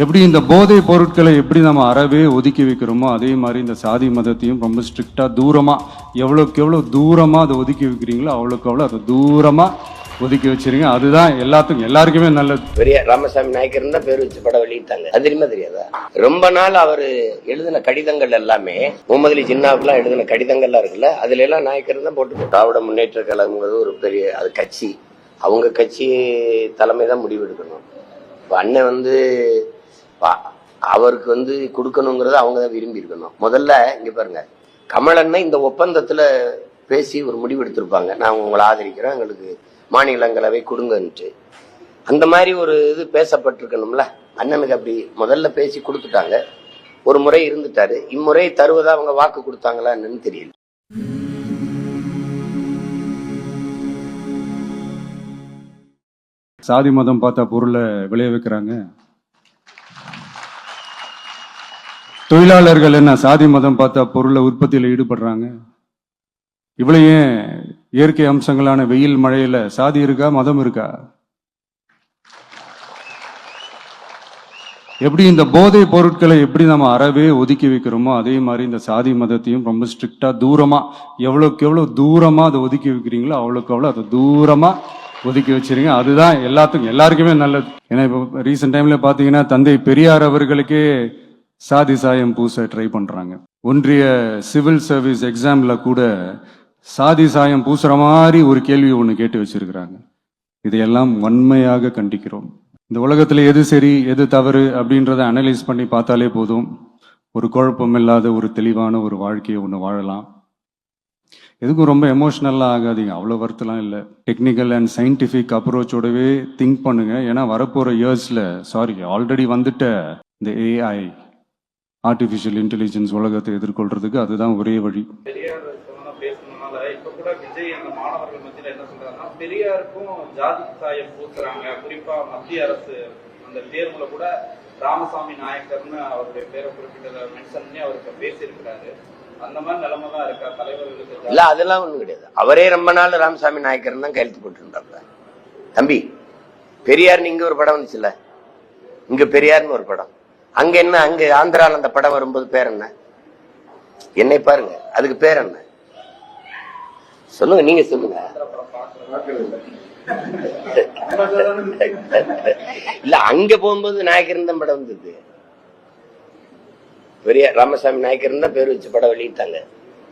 எப்படி இந்த போதை பொருட்களை எப்படி நம்ம அறவே ஒதுக்கி வைக்கிறோமோ அதே மாதிரி இந்த சாதி மதத்தையும் ரொம்ப ஸ்ட்ரிக்டா தூரமா எவ்வளவுக்கு எவ்வளவு தூரமா அதை ஒதுக்கி வைக்கிறீங்களோ அவ்வளவுக்கு அவ்வளவு அதை தூரமா ஒதுக்கி வச்சிருங்க. அதுதான் எல்லாருக்குமே நல்லது. பெரிய ராமசாமி நாயக்கர் தான் பேர் வச்சு படம் வெளியிட்டாங்க. அது தெரியுமா தெரியாதா? ரொம்ப நாள் அவர் எழுதின கடிதங்கள் எல்லாமே முகமது அலி ஜின்னாவுக்குலாம் எழுதின கடிதங்கள்லாம் இருக்குல்ல, அதுல எல்லாம் நாயக்கர் தான் போட்டு திராவிட முன்னேற்ற கழகங்கிறது ஒரு பெரிய அது கட்சி, அவங்க கட்சி தலைமை தான் முடிவு எடுக்கணும். இப்போ அண்ணன் அவருக்கு கொடுக்கணுங்கிறத அவங்க தான் விரும்பி இருக்கணும். முதல்ல இங்க பாருங்க, கமலண்ணன் இந்த ஒப்பந்தத்துல பேசி ஒரு முடிவு எடுத்திருப்பாங்க, நான் உங்களை ஆதரிக்கிறேன், எங்களுக்கு மாநிலங்களவை கொடுங்கன்ட்டு. அந்த மாதிரி ஒரு இது பேசப்பட்டிருக்கணும்ல. அண்ணனுக்கு அப்படி முதல்ல பேசி கொடுத்துட்டாங்க, ஒரு முறை இருந்துட்டாரு. இம்முறை தருவதா அவங்க வாக்கு கொடுத்தாங்களா என்னன்னு தெரியல. சாதி மதம் பார்த்தா பொருளை விளைய வைக்கிறாங்க. தொழிலாளர்கள் என்ன சாதி மதம் பார்த்தா பொருளை உற்பத்தியில ஈடுபடுறாங்க. இவ்வளையே இயற்கை அம்சங்களான வெயில் மழையில சாதி இருக்கா, மதம் இருக்கா? எப்படி இந்த போதை பொருட்களை எப்படி நம்ம அறவே ஒதுக்கி வைக்கிறோமோ அதே மாதிரி இந்த சாதி மதத்தையும் ரொம்ப ஸ்ட்ரிக்டா தூரமா எவ்வளவுக்கு எவ்வளவு தூரமா அதை ஒதுக்கி வைக்கிறீங்களோ அவ்வளவுக்கு அவ்வளவு அதை தூரமா ஒதுக்கி வச்சிருங்க. அதுதான் எல்லாருக்குமே நல்லது. ஏன்னா இப்போ ரீசெண்ட் டைம்ல பாத்தீங்கன்னா தந்தை பெரியார் அவர்களுக்கே சாதி சாயம் பூச ட்ரை பண்றாங்க. ஒன்றிய சிவில் சர்வீஸ் எக்ஸாம்ல கூட சாதி சாயம் பூசுற மாதிரி ஒரு கேள்வி ஒண்ணு கேட்டு வச்சிருக்கிறாங்க. இதையெல்லாம் வன்மையாக கண்டிக்கிறோம். இந்த உலகத்துல எது சரி எது தவறு அப்படின்றத அனலைஸ் பண்ணி பார்த்தாலே போதும், ஒரு குழப்பம் இல்லாத ஒரு தெளிவான ஒரு வாழ்க்கையை ஒண்ணு வாழலாம். எதுக்கும் ரொம்ப எமோஷனல்லாம் ஆகாதீங்க, அவ்வளோ வருத்தலாம் இல்லை. டெக்னிக்கல் அண்ட் சயின்டிஃபிக் அப்ரோச்சோடவே திங்க் பண்ணுங்க. ஏன்னா வரப்போற இயர்ஸ்ல ஆல்ரெடி வந்துட்ட இந்த ஏஐ ஆர்டிபிஷியல் இன்டெலிஜென்ஸ் உலகத்தை எதிர்கொள்றதுக்கு அதுதான் ஒரே வழி. பெரியார் பேசணும்னால இப்ப கூட விஜய் அந்த மாணவர்கள் மத்தியில என்ன சொல்றாங்கன்னா, பெரியாருக்கும் ஜாதி சாயம் பூசுறாங்க. குறிப்பா மத்திய அரசு அந்த தேர்வுல கூட ராமசாமி நாயக்கர்னு அவருடைய பேரை குறிப்பிட்ட மென்ஷன் பண்ணி அவருக்கு பேசியிருக்கிறாரு. அந்த மாதிரி நிலைமை தான் இருக்கா தலைவர்களுக்கு? இல்ல, அதெல்லாம் ஒண்ணும் கிடையாது. அவரே ரொம்ப நாள் ராமசாமி நாயக்கர் தான் கையெழுத்து போட்டுருந்தாங்க. தம்பி, பெரியார் இங்க ஒரு படம் வந்துச்சுல, இங்க பெரியார்னு ஒரு படம், அங்க என்ன, அங்க ஆந்திரால அந்த படம் வரும்போது பேர் என்ன? என்னை பாருங்க, அதுக்கு பேர் என்ன சொல்லுங்க, நீங்க சொல்லுங்க. இல்ல, அங்க போகும்போது நாயக்கர் தான் படம் வந்தது. பெரிய ராமசாமி நாயக்கர் தான் பேர் வச்சு படம் வெளியிட்டாங்க.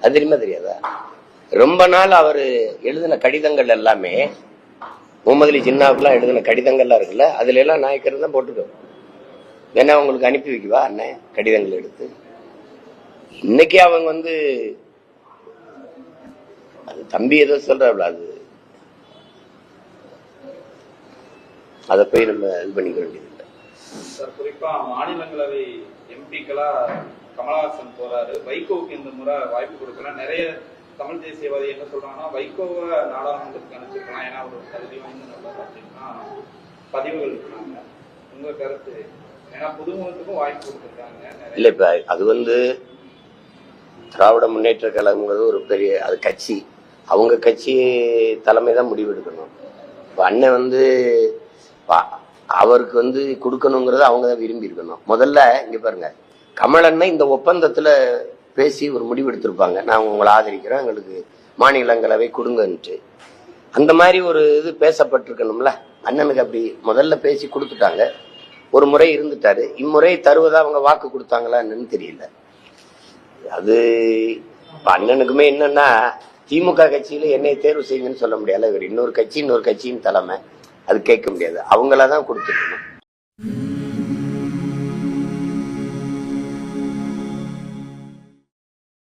அது தெரியுமா தெரியாதா? ரொம்ப நாள் அவர் எழுதின கடிதங்கள் எல்லாமே முகமது அலி ஜின்னாவுக்குலாம் எழுதின கடிதங்கள்லாம் இருக்குல்ல, அதுல எல்லாம் நாயக்கர் தான் போட்டுக்கோம். வேணா உங்களுக்கு அனுப்பி வைக்கவா அண்ணன் கடிதங்கள் எடுத்து? இன்னைக்கு அவங்க அது தம்பி ஏதோ சொல்றாப்ல, அதை போய் நம்ம இது பண்ணிக்க வேண்டியது. குறிப்பா மாநிலங்களவை எம்பிக்களா கமலஹாசன் போறாரு. வைகோவுக்கு இந்த முறை வாய்ப்பு கொடுக்கலாம். நிறைய தமிழ் தேசியவாதி என்ன சொல்றாங்கன்னா, வைகோவை நாடாளுமன்றத்துக்கு அனுப்பிச்சிருக்கலாம், ஏன்னா ஒரு தகுதி வாய்ந்த பதிவுகள் இருக்காங்க. உங்க கருத்து? ஏன்னா புதுமுகத்துக்கும் வாய்ப்பு கொடுத்துருக்காங்க. இல்ல, இப்ப அது திராவிட முன்னேற்ற கழகங்கிறது ஒரு பெரிய அது கட்சி, அவங்க கட்சி தலைமை தான் முடிவு எடுக்கணும். இப்ப அண்ணன் அவருக்கு கொடுக்கணுங்கிறத அவங்க தான் விரும்பி இருக்கணும். முதல்ல இங்க பாருங்க, கமலண்ணன் இந்த ஒப்பந்தத்துல பேசி ஒரு முடிவு எடுத்திருப்பாங்க, நான் உங்களை ஆதரிக்கிறேன், எங்களுக்கு மாநிலங்களவை கொடுங்கன்ட்டு. அந்த மாதிரி ஒரு இது பேசப்பட்டிருக்கணும்ல. அண்ணனுக்கு அப்படி முதல்ல பேசி கொடுத்துட்டாங்க, ஒரு முறை இருந்துட்டாரு. இம்முறை தருவதா அவங்க வாக்கு கொடுத்தாங்களா என்னன்னு தெரியல. அது அண்ணனுக்குமே என்னன்னா, திமுக கட்சியில என்னை தேர்வு செய்யுங்கன்னு சொல்ல முடியாது. இவர் இன்னொரு கட்சியின் தலைமை, அது கேட்க முடியாது. அவங்களாதான் கொடுத்துருக்கணும்.